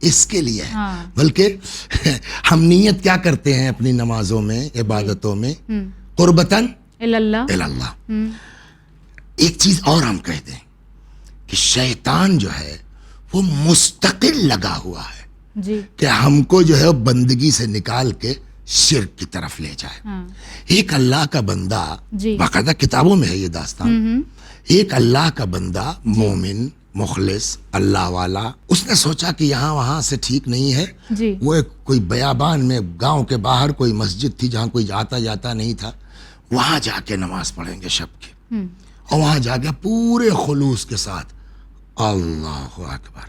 اس کے لیے ہے. بلکہ ہم نیت کیا کرتے ہیں اپنی نمازوں میں عبادتوں میں؟ قربتاً اللہ. ایک چیز اور ہم کہہ دیں کہ شیطان جو ہے وہ مستقل لگا ہوا ہے کہ ہم کو جو ہے بندگی سے نکال کے شرک کی طرف لے جائے. ایک اللہ کا بندہ، باقاعدہ کتابوں میں ہے یہ داستان، ایک اللہ کا بندہ مومن مخلص اللہ والا، اس نے سوچا کہ یہاں وہاں سے ٹھیک نہیں ہے. وہ ایک کوئی بیابان میں گاؤں کے باہر کوئی مسجد تھی جہاں کوئی آتا جاتا نہیں تھا، وہاں جا کے نماز پڑھیں گے شب کی. اور وہاں جا کے پورے خلوص کے ساتھ اللہ اکبر.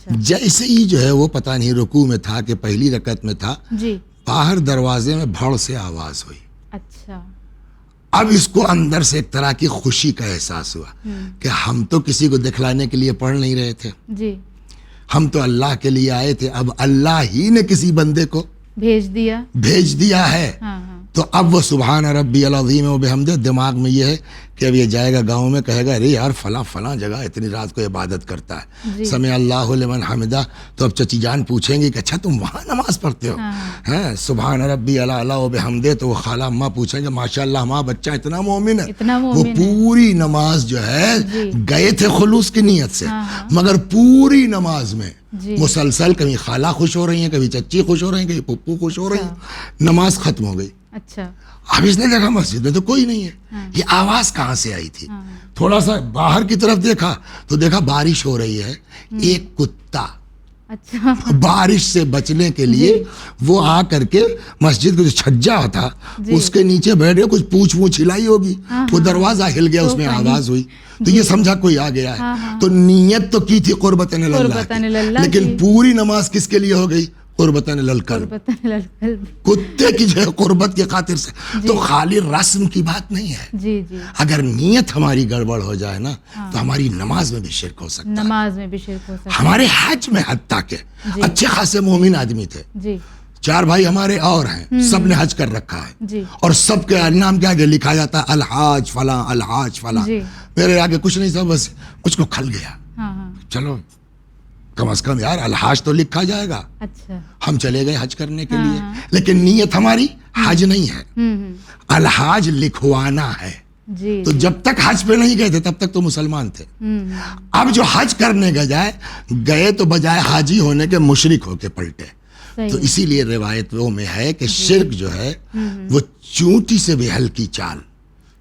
جیسے ہی جو ہے وہ پتہ نہیں رکوع میں تھا کہ پہلی رکعت میں تھا، باہر دروازے میں بھڑ سے آواز ہوئی. اچھا. اب اس کو اندر سے ایک طرح کی خوشی کا احساس ہوا کہ ہم تو کسی کو دکھلانے کے لیے پڑھ نہیں رہے تھے، ہم تو اللہ کے لیے آئے تھے. اب اللہ ہی نے کسی بندے کو بھیج دیا ہے. تو اب وہ سبحان ربی العظیم و بحمدہ دماغ میں یہ ہے کہ اب یہ جائے گا گاؤں میں، کہے گا ارے یار فلاں جگہ اتنی رات کو عبادت کرتا ہے، سمع اللہ لمن حمدہ. تو اب چچی جان پوچھیں گی کہ اچھا تم وہاں نماز پڑھتے ہو؟ سبحان ربی العلی و بحمدہ. تو وہ خالہ اماں پوچھیں گے ماشاء اللہ ہمارا بچہ اتنا مومن ہے. وہ پوری نماز جو ہے گئے تھے خلوص کی نیت سے، مگر پوری نماز میں مسلسل کبھی خالہ خوش ہو رہی ہیں، کبھی چچی خوش ہو رہی ہیں، کبھی پپو خوش ہو رہی ہیں. نماز ختم ہو گئی. اچھا. اب اس نے دیکھا مسجد میں تو کوئی نہیں ہے، یہ آواز کہاں سے آئی تھی؟ تھوڑا سا باہر کی طرف دیکھا تو دیکھا بارش ہو رہی ہے. ایک کتا بارش سے بچنے کے لیے وہ آ کر کے مسجد کا جو چھجا تھا اس کے نیچے بیٹھے، کچھ پوچھ ہلائی ہوگی، وہ دروازہ ہل گیا، اس میں آواز ہوئی تو یہ سمجھا کوئی آ گیا ہے. تو نیت تو کی تھی قربتاً اللہ، لیکن پوری نماز کس کے لیے ہو گئی؟ قربتاً القلب، کتے کی جو ہے قربت کی خاطر سے. تو خالی رسم کی بات نہیں ہے. اگر نیت ہماری گڑبڑ ہو جائے نا تو ہماری نماز میں بھی شرک ہو سکتا ہے. ہمارے حج میں حتیٰ کہ اچھے خاصے مومن آدمی تھے، 4 بھائی ہمارے اور ہیں، سب نے حج کر رکھا ہے اور سب کے نام کے آگے لکھا جاتا ہے الحاج فلاں الحاج فلاں. میرے آگے کچھ نہیں تھا، بس مجھ کو کھل گیا چلو کم از کم یار الحاج تو لکھا جائے گا. ہم چلے گئے حج کرنے کے لیے، لیکن نیت ہماری حج نہیں ہے، الحاج لکھوانا ہے. تو جب تک حج پہ نہیں گئے تھے تب تک تو مسلمان تھے. اب جو حج کرنے گئے تو بجائے حاجی ہونے کے مشرک ہو کے پلٹے. تو اسی لیے روایتوں میں ہے کہ شرک جو ہے وہ چونٹی سے بھی ہلکی چال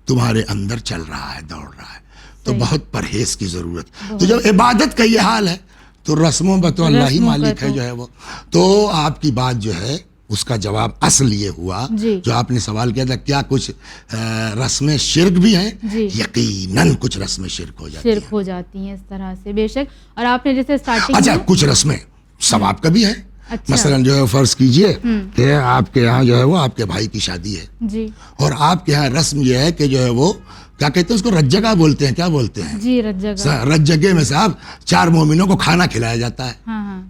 تمہارے اندر چل رہا ہے، دوڑ رہا ہے. تو بہت پرہیز کی ضرورت. تو جب عبادت کا یہ حال ہے تو رسموں میں تو اللہ ہی مالک ہے جو ہے وہ. تو آپ کی بات جو ہے اس کا جواب اصل یہ ہوا جو آپ نے سوال کیا تھا کیا کچھ رسمیں شرک بھی ہیں؟ یقیناً کچھ رسمیں شرک ہو جاتی ہیں اس طرح سے بے شک. اور آپ نے جیسے اچھا کچھ رسمیں ثواب کا بھی ہیں. مثلا جو ہے فرض کیجئے کہ آپ کے یہاں جو ہے وہ آپ کے بھائی کی شادی ہے اور آپ کے یہاں رسم یہ ہے کہ جو ہے وہ کیا کہتے ہیں اس کو رجگا بولتے ہیں، کیا بولتے ہیں؟ رجگے میں سے آپ 4 مومنوں کو کھانا کھلایا جاتا ہے.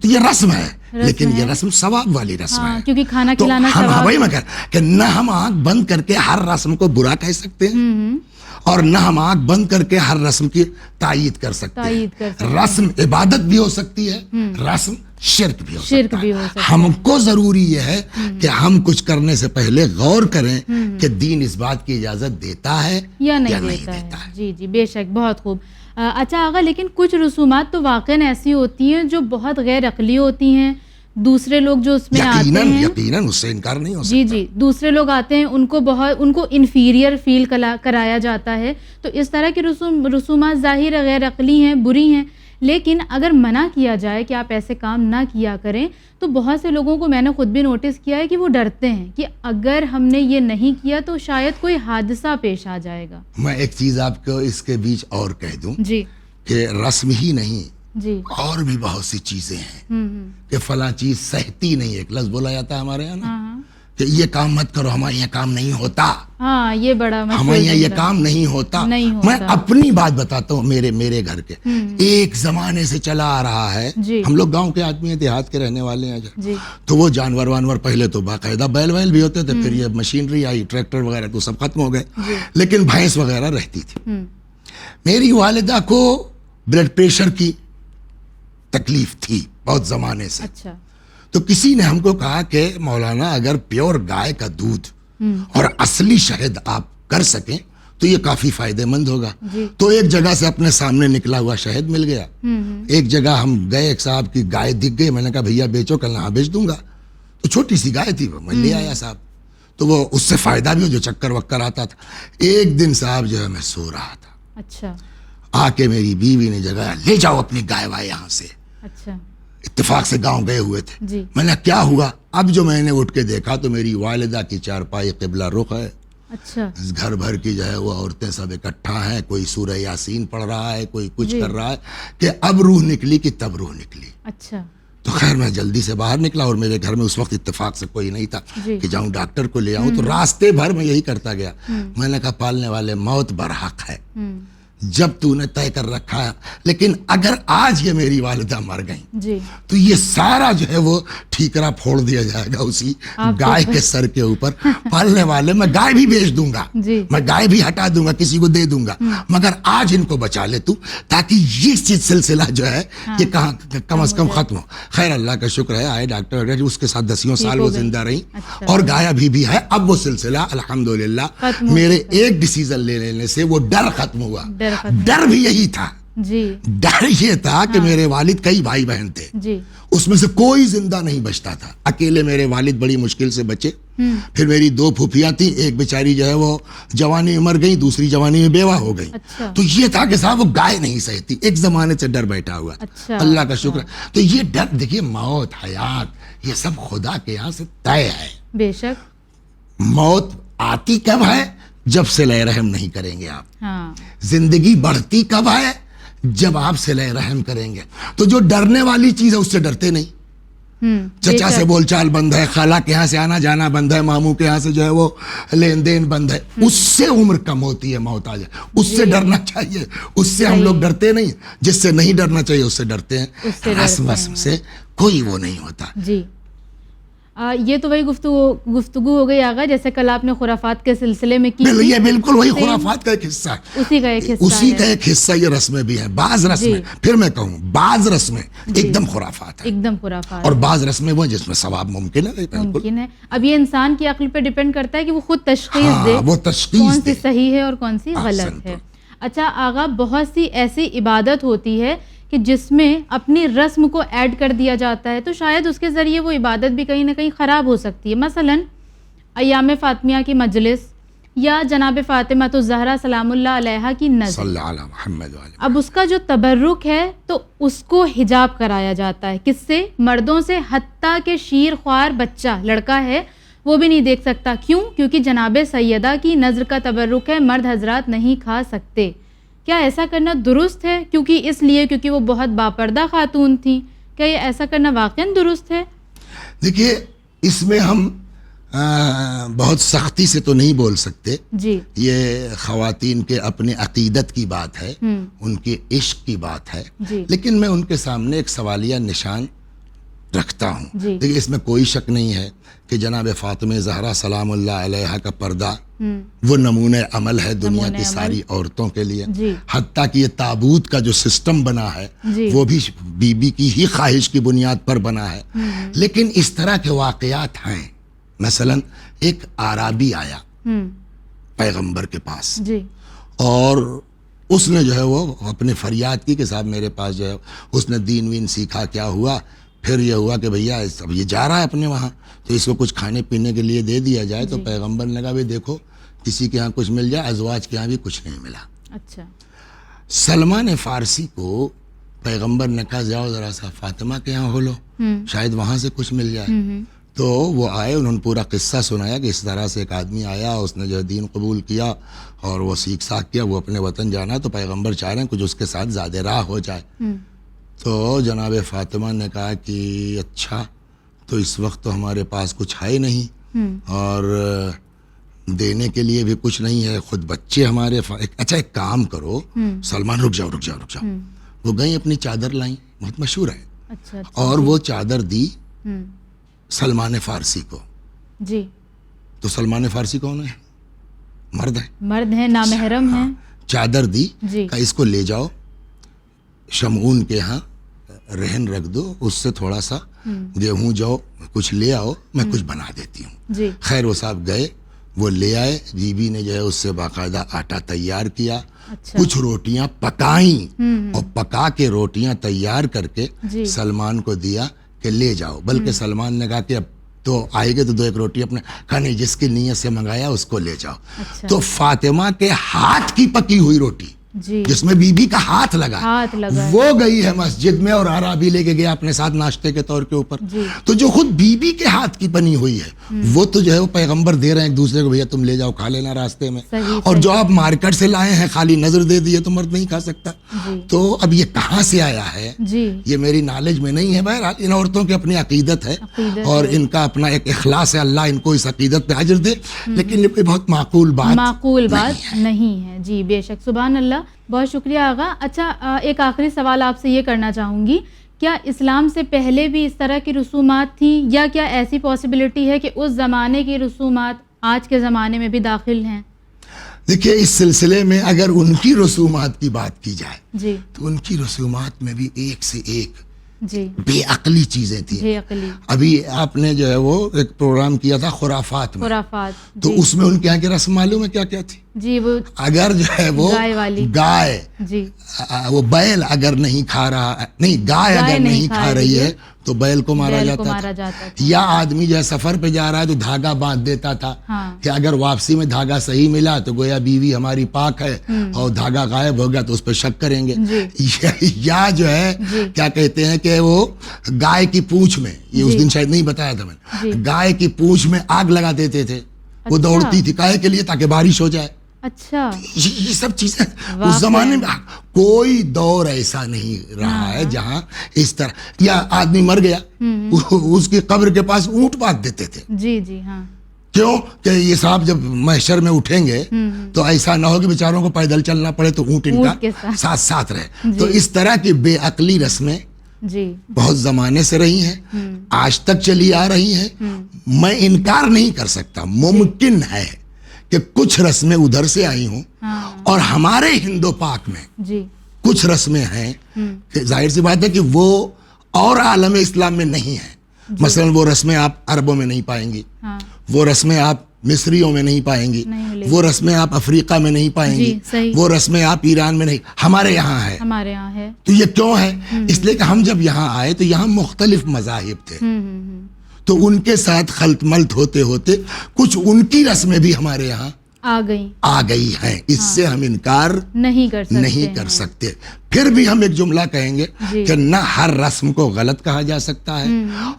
تو یہ رسم ہے، لیکن یہ رسم ثواب والی رسم ہے، کیونکہ کھانا کھلانا وہی میں کہ نہ ہم آنکھ بند کر کے ہر رسم کو برا کہہ سکتے ہیں اور نہ ہم آنکھ بند کر کے ہر رسم کی تائید کر سکتے ہیں. رسم عبادت بھی ہو سکتی ہے، رسم شرک بھی ہو سکتا ہے. ہم کو ضروری یہ ہے کہ ہم کچھ کرنے سے پہلے غور کریں کہ دین اس بات کی اجازت دیتا ہے یا نہیں دیتا ہے. جی بے شک، بہت خوب. اچھا آغا، لیکن کچھ رسومات تو واقعاً ایسی ہوتی ہیں جو بہت غیر عقلی ہوتی ہیں. دوسرے لوگ جو اس میں آتے ہیں یقیناً اس سے انکار نہیں ہو سکتا. دوسرے لوگ آتے ہیں ان کو انفیریئر فیل کرایا جاتا ہے. تو اس طرح کی رسومات ظاہر غیر عقلی ہیں، بری ہیں، لیکن اگر منع کیا جائے کہ آپ ایسے کام نہ کیا کریں تو بہت سے لوگوں کو میں نے خود بھی نوٹس کیا ہے کہ وہ ڈرتے ہیں کہ اگر ہم نے یہ نہیں کیا تو شاید کوئی حادثہ پیش آ جائے گا. میں ایک چیز آپ کو اس کے بیچ اور کہہ دوں کہ رسم ہی نہیں اور بھی بہت سی چیزیں ہیں کہ فلاں چیز سہتی نہیں. ایک لفظ بولا جاتا ہے ہمارے یہاں نا کہ یہ کام مت کرو، ہمارے یہاں کام نہیں ہوتا. یہ بڑا ہمارے یہاں یہ کام نہیں ہوتا. میں اپنی بات بتاتا ہوں، میرے گھر کے ایک زمانے سے چلا آ رہا ہے. ہم لوگ گاؤں کے آدمی ہیں، دیہات کے رہنے والے ہیں. تو وہ جانور پہلے تو باقاعدہ بیل بھی ہوتے تھے، پھر یہ مشینری آئی، ٹریکٹر وغیرہ تو سب ختم ہو گئے، لیکن بھینس وغیرہ رہتی تھی. میری والدہ کو بلڈ پریشر کی تکلیف تھی بہت زمانے سے. اچھا. تو کسی نے ہم کو کہا کہ مولانا اگر پیور گائے کا دودھ اور اصلی شہد آپ کر سکیں تو یہ کافی فائدے مند ہوگا. تو ایک جگہ سے اپنے سامنے نکلا ہوا شہد مل گیا. ایک جگہ ہم گئے, ایک صاحب کی گائے دکھ گئی, میں نے کہا بھیا بیچو, کل ہاں بیچ دوں گا. تو چھوٹی سی گائے تھی, وہ میں لے آیا صاحب. تو وہ اس سے فائدہ بھی ہو, جو چکر وکر آتا تھا. ایک دن صاحب جو ہے میں سو رہا تھا, اچھا, آ کے میری بیوی نے جگایا, لے جاؤ اپنی گائے وائے یہاں سے. اچھا. اتفاق سے گاؤں گئے ہوئے تھے. جی. میں نے کیا ہوا, اب جو میں نے اٹھ کے دیکھا تو میری والدہ کی چارپائی قبلہ رخ ہے. اچھا. گھر بھر کی جو ہے وہ عورتیں سب اکٹھا ہیں, کوئی سورہ یاسین پڑھ رہا ہے, کوئی کچھ کر رہا ہے, کہ اب روح نکلی کہ تب روح نکلی. اچھا. تو خیر میں جلدی سے باہر نکلا, اور میرے گھر میں اس وقت اتفاق سے کوئی نہیں تھا کہ جاؤں ڈاکٹر کو لے آؤں. تو راستے بھر میں یہی کرتا گیا. میں نے کہا پالنے والے, موت برحق ہے جب تو نے طے کر رکھا ہے, لیکن اگر آج یہ میری والدہ مر گئیں تو یہ سارا جو ہے وہ ٹھیکرا پھوڑ دیا جائے گا اسی گائے کے سر کے اوپر. پالنے والے, میں گائے بھی بیچ دوں گا, میں گائے بھی ہٹا دوں گا, کسی کو دے دوں گا, مگر آج ان کو بچا لے تو, تاکہ یہ سلسلہ جو ہے یہ کم از کم ختم ہو. خیر اللہ کا شکر ہے, آئے ڈاکٹر, اس کے ساتھ 10 سال وہ زندہ رہی, اور گایا بھی ہے. اب وہ سلسلہ الحمدللہ میرے ایک ڈیسیزن لے لینے سے وہ ڈر ختم ہوا. ڈر بھی یہی تھا, ڈر یہ تھا کہ میرے والد کئی بھائی بہن تھے, اس میں سے کوئی زندہ نہیں بچتا تھا. اکیلے میرے والد بڑی مشکل سے بچے. پھر میری 2 پھوپھیاں تھیں, ایک بیچاری جو ہے وہ جوانی میں مر گئی, دوسری جوانی میں بیوہ ہو گئی. تو یہ تھا کہ صاحب وہ گائے نہیں سہتی, ایک زمانے سے ڈر بیٹھا ہوا. اللہ کا شکر. تو یہ ڈر دیکھیے, موت حیات یہ سب خدا کے یہاں سے طے ہے. بے شک. موت آتی کب ہے, جب صلہ رحم نہیں کریں گے آپ. زندگی بڑھتی کب ہے, جب آپ صلہ رحم کریں گے. تو جو ڈرنے والی چیز ہے اس سے ڈرتے نہیں. چچا سے بول چال بند ہے, خالہ کے یہاں سے آنا جانا بند ہے, ماموں کے یہاں سے جو ہے وہ لین دین بند ہے, اس سے عمر کم ہوتی ہے, موت آ جائے اس سے ڈرنا چاہیے. اس سے ہم لوگ ڈرتے نہیں, جس سے نہیں ڈرنا چاہیے اس سے ڈرتے ہیں. رسم وسم سے کوئی وہ نہیں ہوتا. جی. یہ تو وہی گفتگو ہو گئی آغا, جیسے کل آپ نے خرافات کے سلسلے میں کی. یہ بالکل وہی خرافات کا ایک حصہ ہے, اسی کا ایک حصہ یہ رسمیں بھی ہیں. بعض رسمیں, پھر میں کہوں, بعض رسمیں ایک دم خرافات ہیں, ایک دم خرافات, اور بعض رسمیں وہ جس میں ثواب ممکن ہے. ممکن ہے. اب یہ انسان کی عقل پہ ڈیپینڈ کرتا ہے کہ وہ خود تشخیص دے, وہ تشخیص کون سی صحیح ہے اور کون سی غلط ہے. اچھا آغا, بہت سی ایسی عبادت ہوتی ہے کہ جس میں اپنی رسم کو ایڈ کر دیا جاتا ہے, تو شاید اس کے ذریعے وہ عبادت بھی کہیں نہ کہیں خراب ہو سکتی ہے. مثلا ایام فاطمیہ کی مجلس, یا جناب فاطمہ الزہرا سلام اللہ علیہا کی نظر. اب اس کا جو تبرک ہے تو اس کو حجاب کرایا جاتا ہے. کس سے؟ مردوں سے. حتیٰ کہ شیر خوار بچہ لڑکا ہے وہ بھی نہیں دیکھ سکتا. کیوں؟ کیونکہ جناب سیدہ کی نظر کا تبرک ہے, مرد حضرات نہیں کھا سکتے. کیا ایسا کرنا درست ہے؟ کیونکہ وہ بہت باپردہ خاتون تھیں. کیا یہ ایسا کرنا واقعاً درست ہے؟ دیکھیے, اس میں ہم بہت سختی سے تو نہیں بول سکتے. جی. یہ خواتین کے اپنے عقیدت کی بات ہے, ان کے عشق کی بات ہے. لیکن میں ان کے سامنے ایک سوالیہ نشان رکھتا ہوں. دیکھیے, اس میں کوئی شک نہیں ہے کہ جناب فاطمہ زہرا سلام اللہ علیہا کا پردہ وہ نمونہ عمل ہے دنیا کی ساری عورتوں کے لیے. حتیٰ کہ یہ تابوت کا جو سسٹم بنا ہے وہ بھی بی بی کی ہی خواہش کی بنیاد پر بنا ہے. لیکن اس طرح کے واقعات ہیں. مثلا ایک عربی آیا پیغمبر کے پاس, اور اس نے جو ہے وہ اپنے فریاد کی کہ صاحب میرے پاس جو ہے, اس نے دین وین سیکھا. کیا ہوا پھر یہ ہوا کہ بھیا اب یہ جا رہا ہے اپنے وہاں, تو اس کو کچھ کھانے پینے کے لیے دے دیا جائے. تو پیغمبر نے کہا بھائی دیکھو, کسی کے ہاں کچھ مل جائے, ازواج کے ہاں بھی کچھ نہیں ملا. اچھا. سلمان فارسی کو پیغمبر نے کہا جاؤ ذرا سا فاطمہ کے ہاں ہو لو, شاید وہاں سے کچھ مل جائے. تو وہ آئے, انہوں نے پورا قصہ سنایا کہ اس طرح سے ایک آدمی آیا, اس نے جو دین قبول کیا اور وہ سیکھ ساکھ کیا, وہ اپنے وطن جانا, تو پیغمبر چاہ رہے ہیں کچھ اس کے ساتھ زیادہ راہ ہو جائے. تو جناب فاطمہ نے کہا کہ اچھا, تو اس وقت تو ہمارے پاس کچھ ہے نہیں, اور دینے کے لیے بھی کچھ نہیں ہے, خود بچے ہمارے. اچھا ایک کام کرو سلمان, رک جاؤ. وہ گئیں اپنی چادر لائیں, بہت مشہور ہے, اور وہ چادر دی سلمان فارسی کو. جی. تو سلمان فارسی کون ہے؟ مرد ہے, نامحرم ہے. چادر دی, کہ اس کو لے جاؤ شمعون کے ہاں رہن رکھ دو, اس سے تھوڑا سا گیہوں جو کچھ لے آؤ, میں کچھ بنا دیتی ہوں. جی. خیر وہ صاحب گئے, وہ لے آئے, بی بی نے جو ہے اس سے باقاعدہ آٹا تیار کیا, کچھ روٹیاں پکائیں اور پکا کے روٹیاں تیار کر کے سلمان کو دیا کہ لے جاؤ. بلکہ سلمان نے کہا کہ اب تو آئے گے تو 2 ایک روٹی اپنے کھانے, جس کی نیت سے منگایا اس کو لے جاؤ. تو فاطمہ کے ہاتھ کی پکی ہوئی روٹی جس میں بی بی کا ہاتھ لگا, وہ گئی ہے مسجد میں, اور عربی لے کے گیا اپنے ساتھ ناشتے کے طور کے اوپر. تو جو خود بی بی کے ہاتھ کی بنی ہوئی ہے وہ تو جو ہے وہ پیغمبر دے رہے ہیں ایک دوسرے کو, بھیا تم لے جاؤ کھا لینا راستے میں. اور جو آپ مارکیٹ سے لائے ہیں خالی نظر دے دیے تو مرد نہیں کھا سکتا. تو اب یہ کہاں سے آیا ہے, یہ میری نالج میں نہیں ہے. بہرحال ان عورتوں کی اپنی عقیدت ہے اور ان کا اپنا ایک اخلاص ہے, اللہ ان کو اس عقیدت پہ اجر دے, لیکن یہ بہت معقول بات نہیں ہے. جی بے شک, سبحان اللہ, بہت شکریہ آغا. اچھا, ایک آخری سوال آپ سے یہ کرنا چاہوں گی, کیا اسلام سے پہلے بھی اس طرح کی رسومات تھیں, یا کیا ایسی پاسبلٹی ہے کہ اس زمانے کی رسومات آج کے زمانے میں بھی داخل ہیں؟ دیکھیے اس سلسلے میں اگر ان کی رسومات کی بات کی جائے جی تو ان کی رسومات میں بھی ایک سے ایک جی بے عقلی چیزیں تھیں. بے عقلی. ابھی آپ نے جو ہے وہ ایک پروگرام کیا تھا خرافات میں, تو اس میں ان کے یہاں کی رسم معلوم ہے کیا کیا تھی؟ جی وہ اگر جو ہے وہ گائے, جی وہ بیل اگر نہیں کھا رہا, نہیں گائے اگر نہیں کھا رہی ہے تو بیل کو مارا جاتا تھا. یا آدمی جو ہے سفر پہ جا رہا ہے تو دھاگا باندھ دیتا تھا کہ اگر واپسی میں دھاگا صحیح ملا تو گویا بیوی ہماری پاک ہے, اور دھاگا غائب ہو گیا تو اس پہ شک کریں گے. یا جو ہے کیا کہتے ہیں کہ وہ گائے کی پونچھ میں, یہ اس دن شاید نہیں بتایا تھا میں نے, گائے کی پونچھ میں آگ لگا دیتے تھے, وہ دوڑتی تھی کائے کے لیے تاکہ بارش ہو جائے. اچھا, یہ سب چیزیں اس زمانے میں کوئی دور ایسا نہیں رہا ہے جہاں اس طرح. یا آدمی مر گیا, اس کی قبر کے پاس اونٹ باندھ دیتے تھے. جی جی ہاں. کیوں کہ یہ صاحب جب محشر میں اٹھیں گے تو ایسا نہ ہو کہ بیچاروں کو پیدل چلنا پڑے, تو اونٹ ان کا ساتھ ساتھ رہے. تو اس طرح کی بے عقلی رسمیں بہت زمانے سے رہی ہیں, آج تک چلی آ رہی ہیں. میں انکار نہیں کر سکتا, ممکن ہے کہ کچھ رسمیں ادھر سے آئی ہوں, اور ہمارے ہندو پاک میں کچھ رسمیں ہیں کہ ظاہر سی بات ہے کہ وہ اور عالم اسلام میں نہیں ہیں. مثلا وہ رسمیں آپ عربوں میں نہیں پائیں گی, وہ رسمیں آپ مصریوں میں نہیں پائیں گی, وہ رسمیں آپ افریقہ میں نہیں پائیں گی, وہ رسمیں آپ ایران میں نہیں, ہمارے یہاں ہے. تو یہ کیوں ہے؟ اس لیے کہ ہم جب یہاں آئے تو یہاں مختلف مذاہب تھے, تو ان کے ساتھ خلط ملط ہوتے ہوتے کچھ ان کی رسمیں بھی ہمارے یہاں آ گئی ہیں. اس سے ہم انکار نہیں کر سکتے. پھر بھی ہم ایک جملہ کہیں گے کہ نہ ہر رسم کو غلط کہا جا سکتا ہے,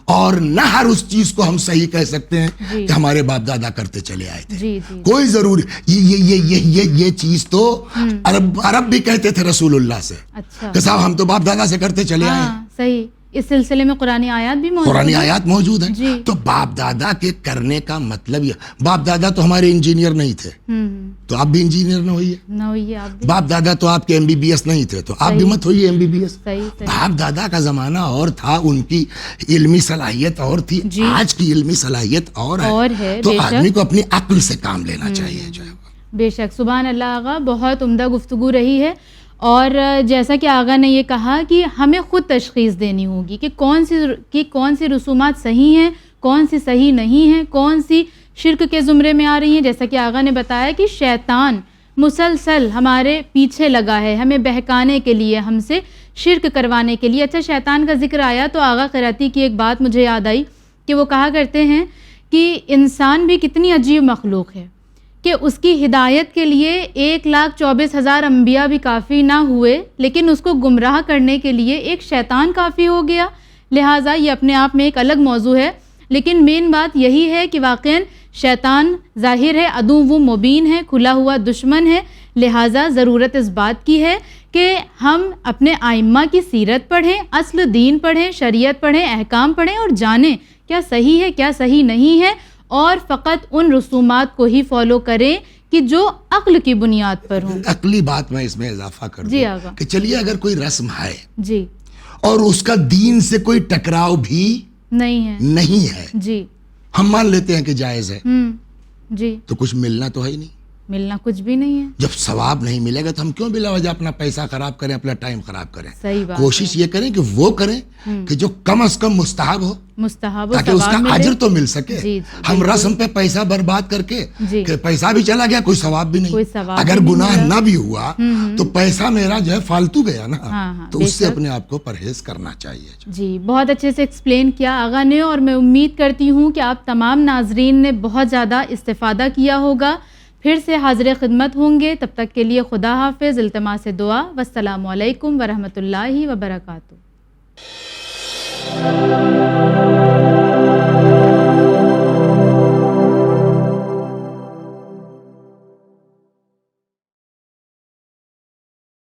اور نہ ہر اس چیز کو ہم صحیح کہہ سکتے ہیں کہ ہمارے باپ دادا کرتے چلے آئے تھے. کوئی ضروری یہ چیز تو عرب بھی کہتے تھے رسول اللہ سے کہ صاحب ہم تو باپ دادا سے کرتے چلے آئے ہیں. صحیح. اس سلسلے میں قرآن آیات موجود ہیں. تو باپ دادا کے کرنے کا مطلب یہ, باپ دادا تو ہمارے انجینئر نہیں تھے تو آپ بھی انجینئر نہ ہوئیے. باپ دادا تو آپ کے MBBS نہیں تھے تو آپ بھی مت ہوئیے MBBS. باپ دادا کا زمانہ اور تھا, ان کی علمی صلاحیت اور تھی, آج کی علمی صلاحیت اور ہے. تو آدمی کو اپنی عقل سے کام لینا چاہیے. جو ہے بے شک. سبحان اللہ آغا, بہت عمدہ گفتگو رہی ہے. اور جیسا کہ آغا نے یہ کہا کہ ہمیں خود تشخیص دینی ہوگی کہ کون سی رسومات صحیح ہیں, کون سی صحیح نہیں ہیں, کون سی شرک کے زمرے میں آ رہی ہیں. جیسا کہ آغا نے بتایا کہ شیطان مسلسل ہمارے پیچھے لگا ہے ہمیں بہکانے کے لیے, ہم سے شرک کروانے کے لیے. اچھا, شیطان کا ذکر آیا تو آغا قراتی کی ایک بات مجھے یاد آئی کہ وہ کہا کرتے ہیں کہ انسان بھی کتنی عجیب مخلوق ہے کہ اس کی ہدایت کے لیے 1,24,000 انبیاء بھی کافی نہ ہوئے, لیکن اس کو گمراہ کرنے کے لیے ایک شیطان کافی ہو گیا. لہٰذا یہ اپنے آپ میں ایک الگ موضوع ہے, لیکن مین بات یہی ہے کہ واقعاً شیطان ظاہر ہے عدو مبین ہے, کھلا ہوا دشمن ہے. لہٰذا ضرورت اس بات کی ہے کہ ہم اپنے آئمہ کی سیرت پڑھیں, اصل دین پڑھیں, شریعت پڑھیں, احکام پڑھیں, اور جانیں کیا صحیح ہے کیا صحیح نہیں ہے, اور فقط ان رسومات کو ہی فالو کریں کہ جو عقل کی بنیاد پر ہوں. عقلی بات میں اس میں اضافہ کر دوں کہ چلیے اگر کوئی رسم ہے جی اور اس کا دین سے کوئی ٹکراؤ بھی نہیں ہے, جی ہم مان لیتے ہیں کہ جائز ہے, جی تو کچھ ملنا تو ہے ہی نہیں. ملنا کچھ بھی نہیں ہے. جب ثواب نہیں ملے گا تو ہم کیوں بلا وجہ اپنا پیسہ خراب کریں, اپنا ٹائم خراب کریں؟ صحیح بات. کوشش یہ کریں کہ وہ کریں کہ جو کم از کم مستحب ہو, تاکہ اس کا اجر تو مل سکے. ہم رسم پہ پیسہ برباد کر کے کہ پیسہ بھی چلا گیا, کوئی ثواب بھی نہیں. اگر گناہ نہ بھی ہوا تو پیسہ میرا جو ہے فالتو گیا نا, تو اس سے اپنے آپ کو پرہیز کرنا چاہیے. جی بہت اچھے سے ایکسپلین کیا آغا نے, اور میں امید کرتی ہوں کہ آپ تمام ناظرین نے بہت زیادہ استفادہ کیا ہوگا. پھر سے حاضر خدمت ہوں گے, تب تک کے لیے خدا حافظ, التماس دعا, والسلام علیکم ورحمۃ اللہ وبرکاتہ.